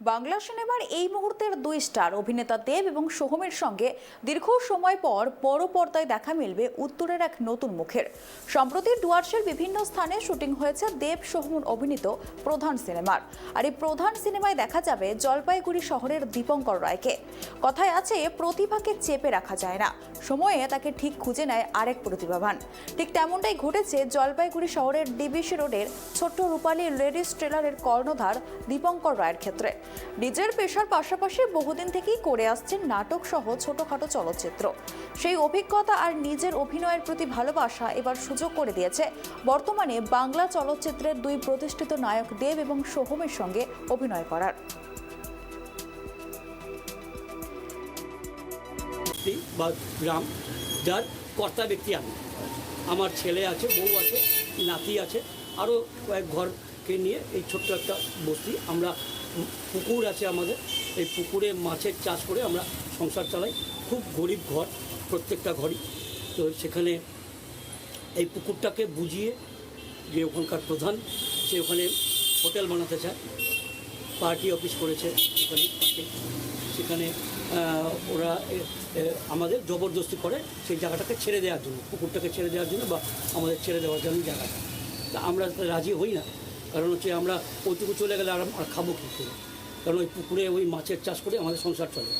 বাংলা সিনেমার এই মুহূর্তের দুই স্টার অভিনেতা দেব এবং সোহমের সঙ্গে দীর্ঘ সময় পর বড় পর্দায় দেখা মিলবে উত্তরের এক নতুন মুখের। সম্প্রতি ডুয়ার্সের বিভিন্ন স্থানে শুটিং হয়েছে দেব সোহম অভিনীত প্রধান সিনেমার। আর এই প্রধান সিনেমায় দেখা যাবে জলপাইগুড়ি শহরের দীপঙ্কর রায়কে। কথায় আছে, প্রতিভাকে চেপে রাখা যায় না, সময়ে তাকে ঠিক খুঁজে নেয় আরেক প্রতিভাবান। ঠিক তেমনটাই ঘটেছে জলপাইগুড়ি শহরের ডিবিসি রোডের ছোট্ট রূপালী লেডিস টেলারের কর্ণধার দীপঙ্কর রায়ের ক্ষেত্রে। নিজের পেশার পাশাপাশি বহুদিন থেকেই করে আসছেন নাটক সহ ছোটখাটো চলচ্চিত্র। সেই অভিজ্ঞতা আর নিজের অভিনয়ের প্রতি ভালোবাসা এবার সুযোগ করে দিয়েছে বর্তমানে বাংলা চলচ্চিত্রের দুই প্রতিষ্ঠিত নায়ক দেব এবং সোহমের সঙ্গে অভিনয় করার। বা গ্রাম যার কর্তা ব্যক্তি আমি, আমার ছেলে আছে, বউ আছে, নাতি আছে, আরও কয়েক ঘরকে নিয়ে এই ছোট্ট একটা বস্তি। আমরা পুকুর আছে আমাদের, এই পুকুরে মাছের চাষ করে আমরা সংসার চালাই। খুব গরিব ঘর, প্রত্যেকটা ঘরই। তো সেখানে এই পুকুরটাকে বুঝিয়ে যে ওখানকার প্রধান, সে ওখানে হোটেল বানাতে চায়, পার্টি অফিস করেছে সেখানে ওরা আমাদের জবরদস্তি করে সেই জায়গাটাকে ছেড়ে দেওয়ার জন্য, পুকুরটাকে ছেড়ে দেওয়ার জন্য বা আমাদের ছেড়ে দেওয়ার জন্য জায়গাটা। তা আমরা রাজি হই না, কারণ হচ্ছে আমরা ওইটুকু চলে গেলে আর খাবো কী করে, কারণ ওই পুকুরে ওই মাছের চাষ করে আমাদের সংসার চলে।